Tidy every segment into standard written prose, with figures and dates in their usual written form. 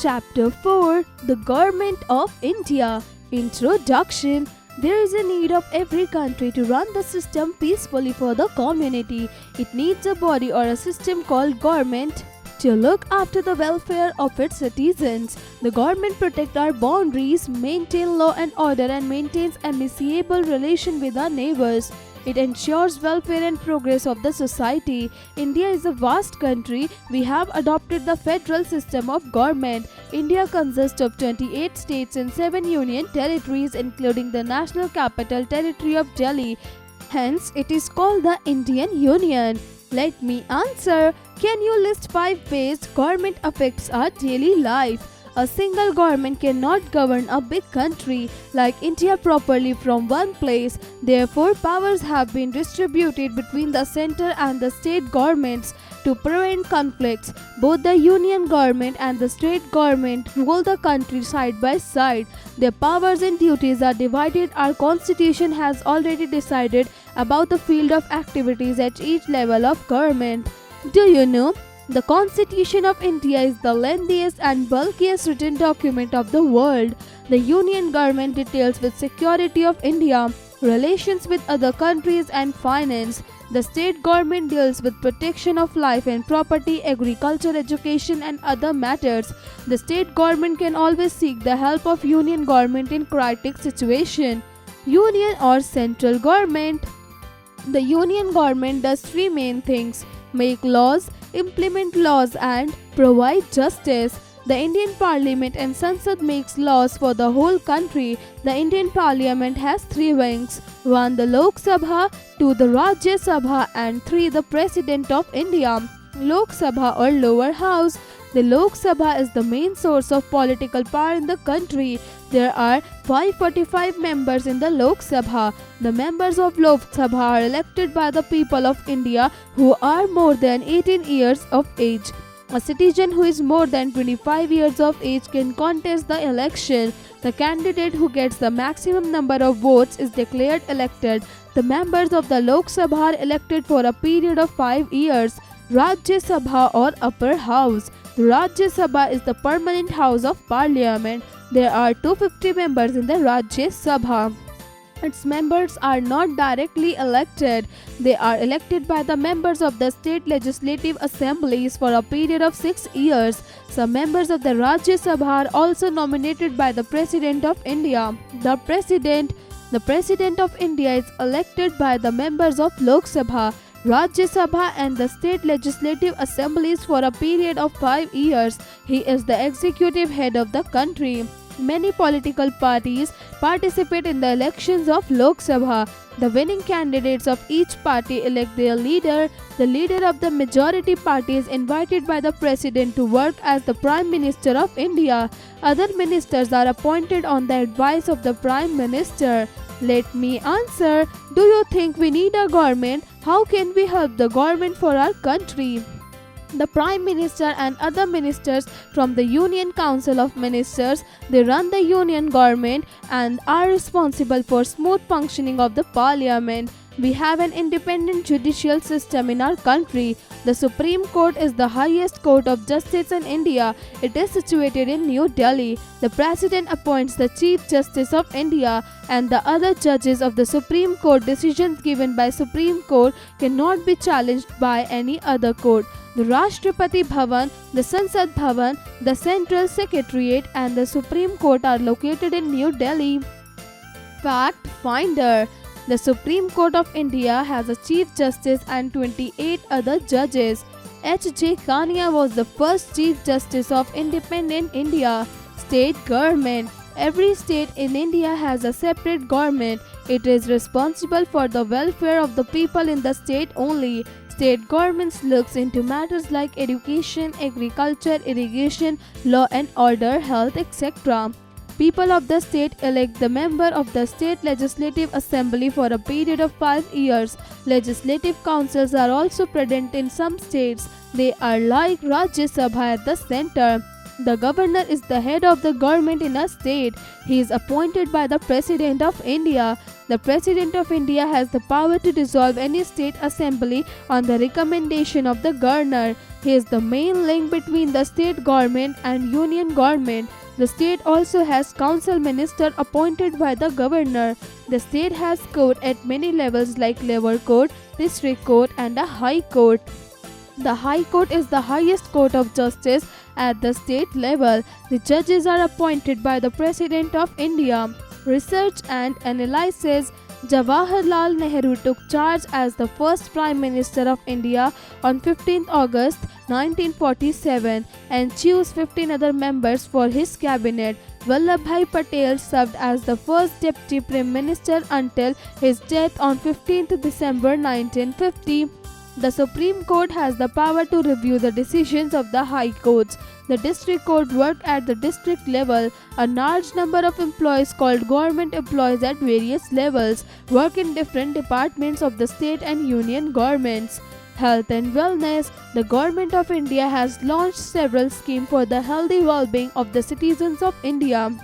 Chapter 4 The Government of India Introduction. There is a need of every country to run the system peacefully for the community. It needs a body or a system called government to look after the welfare of its citizens. The government protects our boundaries, maintains law and order, and maintains amicable relation with our neighbors. It ensures welfare and progress of the society. India is a vast country. We have adopted the federal system of government. India consists of 28 states and 7 union territories, including the National Capital Territory of Delhi. Hence, it is called the Indian Union. Let me answer. Can you list 5 ways government affects our daily life? A single government cannot govern a big country like India properly from one place. Therefore, powers have been distributed between the center and the state governments to prevent conflicts. Both the union government and the state government rule the country side by side. Their powers and duties are divided. Our constitution has already decided about the field of activities at each level of government. Do you know? The Constitution of India is the lengthiest and bulkiest written document of the world. The union government deals with security of India, relations with other countries and finance. The state government deals with protection of life and property, agriculture, education and other matters. The state government can always seek the help of union government in critic situation. Union or central government. The union government does 3 main things: make laws, implement laws and provide justice. The Indian Parliament and Sansad makes laws for the whole country. The Indian Parliament has 3 wings: 1 the Lok Sabha, 2 the Rajya Sabha and 3 the President of India. Lok Sabha or lower house. The Lok Sabha is the main source of political power in the country. There are 545 members in the Lok Sabha. The members of Lok Sabha are elected by the people of India who are more than 18 years of age. A citizen who is more than 25 years of age can contest the election. The candidate who gets the maximum number of votes is declared elected. The members of the Lok Sabha are elected for a period of 5 years. Rajya Sabha or upper house. The Rajya Sabha is the permanent house of parliament. There are 250 members in the Rajya Sabha. Its members are not directly elected. They are elected by the members of the state legislative assemblies for a period of 6 years. Some members of the Rajya Sabha are also nominated by the President of India. The President of India is elected by the members of Lok Sabha, Rajya Sabha and the state legislative assemblies for a period of 5 years. He is the executive head of the country. Many political parties participate in the elections of Lok Sabha. The winning candidates of each party elect their leader. The leader of the majority party is invited by the president to work as the Prime Minister of India. Other ministers are appointed on the advice of the Prime Minister. Let me answer. Do you think we need a government? How can we help the government for our country? The Prime Minister and other ministers from the Union Council of Ministers, they run the union government and are responsible for smooth functioning of the parliament. We have an independent judicial system in our country. The Supreme Court is the highest court of justice in India. It is situated in New Delhi. The President appoints the Chief Justice of India and the other judges of the Supreme Court. Decisions given by Supreme Court cannot be challenged by any other court. The Rashtrapati Bhavan, the Sansad Bhavan, the Central Secretariat and the Supreme Court are located in New Delhi. Fact Finder. The Supreme Court of India has a Chief Justice and 28 other judges. H.J. Kania was the first Chief Justice of independent India. State government. Every state in India has a separate government. It is responsible for the welfare of the people in the state only. State governments looks into matters like education, agriculture, irrigation, law and order, health, etc. People of the state elect the member of the state legislative assembly for a period of 5 years. Legislative councils are also present in some states. They are like Rajya Sabha at the center. The governor is the head of the government in a state. He is appointed by the President of India. The President of India has the power to dissolve any state assembly on the recommendation of the governor. He is the main link between the state government and union government. The state also has council minister appointed by the governor. The state has court at many levels like lower court, district court and a high court. The High Court is the highest court of justice at the state level. The judges are appointed by the President of India. Research and analysis. Jawaharlal Nehru took charge as the first Prime Minister of India on 15 August 1947 and chose 15 other members for his cabinet. Vallabhbhai Patel served as the first Deputy Prime Minister until his death on 15 December 1950. The Supreme Court has the power to review the decisions of the High Courts. The District Court work at the district level. A large number of employees called government employees at various levels work in different departments of the state and union governments. Health and wellness. The Government of India has launched several schemes for the healthy well-being of the citizens of India.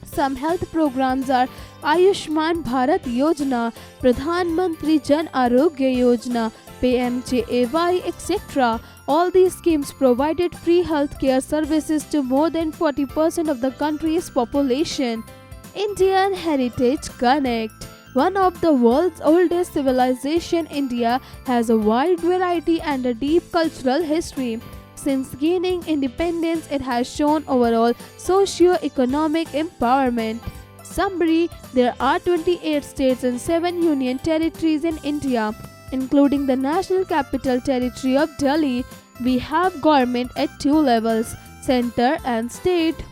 Some health programs are Ayushman Bharat Yojana, Pradhan Mantri Jan Arogya Yojana, PMJAY, etc. All these schemes provided free healthcare services to more than 40% of the country's population. Indian Heritage Connect. One of the world's oldest civilization, India has a wide variety and a deep cultural history. Since gaining independence, it has shown overall socio-economic empowerment. Summary: there are 28 states and 7 union territories in India, including the National Capital Territory of Delhi. We have government at 2 levels, center and state.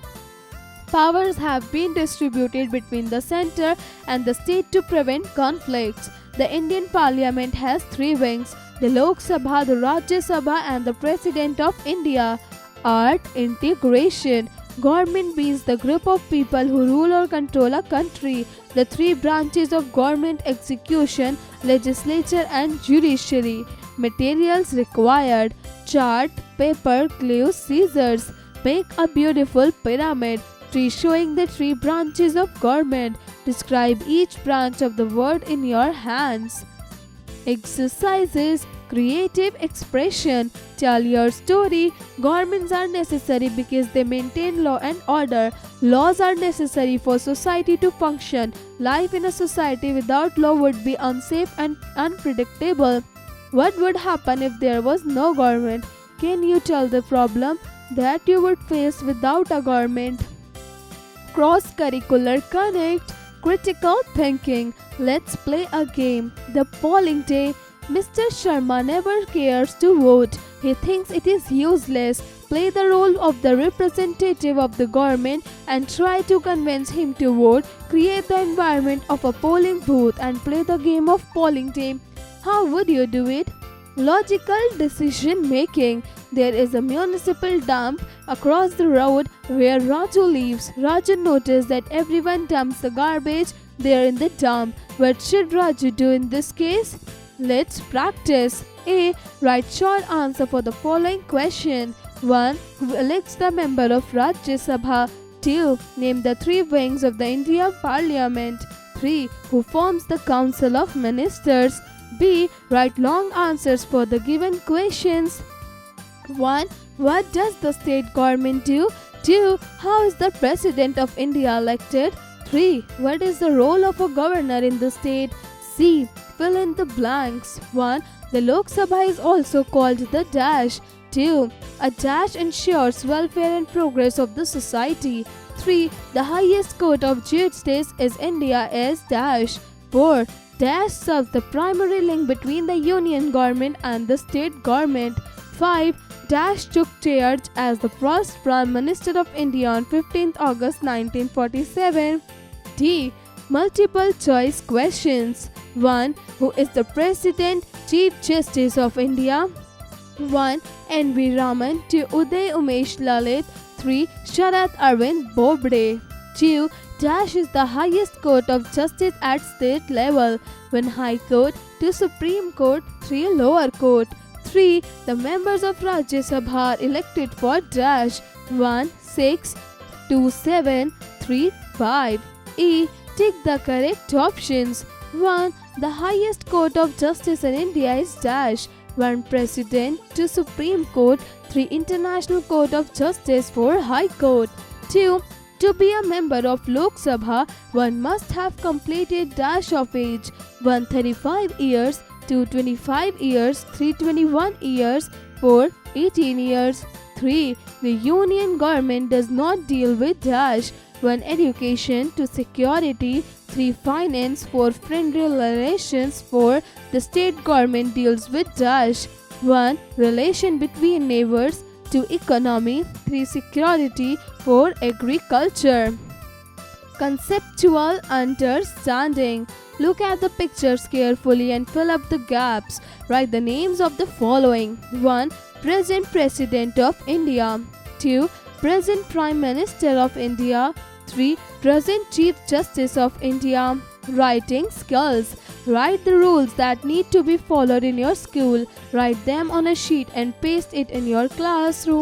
Powers have been distributed between the center and the state to prevent conflicts. The Indian Parliament has 3 wings: the Lok Sabha, the Rajya Sabha and the President of India. Art integration. Government means the group of people who rule or control a country. The 3 branches of government: execution, legislature and judiciary. Materials required: chart, paper, glue, scissors. Make a beautiful pyramid. Tree showing the 3 branches of government. Describe each branch of the word in your hands. Exercises. Creative expression. Tell your story. Governments are necessary because they maintain law and order. Laws are necessary for society to function. Life in a society without law would be unsafe and unpredictable. What would happen if there was no government? Can you tell the problem that you would face without a government? Cross-curricular connect. Critical thinking. Let's play a game. The polling day. Mr. Sharma never cares to vote. He thinks it is useless. Play the role of the representative of the government and try to convince him to vote. Create the environment of a polling booth and play the game of polling day. How would you do it? Logical decision making. There is a municipal dump across the road where Raju lives. Raju noticed that everyone dumps the garbage there in the dump. What should Raju do in this case? Let's practice. A. Write short answer for the following question. 1. Who elects the member of Rajya Sabha? 2. Name the 3 wings of the Indian Parliament. 3. Who forms the Council of Ministers? B. Write long answers for the given questions. 1. What does the state government do? 2. How is the President of India elected? 3. What is the role of a governor in the state? C. Fill in the blanks. 1. The Lok Sabha is also called the dash. 2. A dash ensures welfare and progress of the society. 3. The highest court of justice is India as dash. 4. Dash serves the primary link between the union government and the state government. 5. Dash took charge as the first Prime Minister of India on 15th August 1947. D. Multiple choice questions. 1. Who is the President, Chief Justice of India? 1. N.V. Raman. 2. Uday Umesh Lalit. 3. Sharad Arvind Bobde. 2. Dash is the highest court of justice at state level. 1. High Court. 2. Supreme Court. 3. Lower Court. 3. The members of Rajya Sabha are elected for dash 1, 6, 2, 7, 3, 5. E. Tick the correct options. 1. The highest court of justice in India is dash 1 President, 2 Supreme Court, 3 International Court of Justice, 4 High Court. 2. To be a member of Lok Sabha, one must have completed dash of age 1 35 years, 2 25 years, 3 21 years, 4 18 years. 3. The union government does not deal with dash 1 education, 2 security, 3 finance, 4 friendly relations, 4 the state government deals with dash 1 relation between neighbors, 2 economy, 3 security, 4 agriculture. Conceptual understanding. Look at the pictures carefully and fill up the gaps. Write the names of the following. 1. Present President of India. 2. Present Prime Minister of India. 3. Present Chief Justice of India. Writing skills. Write the rules that need to be followed in your school. Write them on a sheet and paste it in your classroom.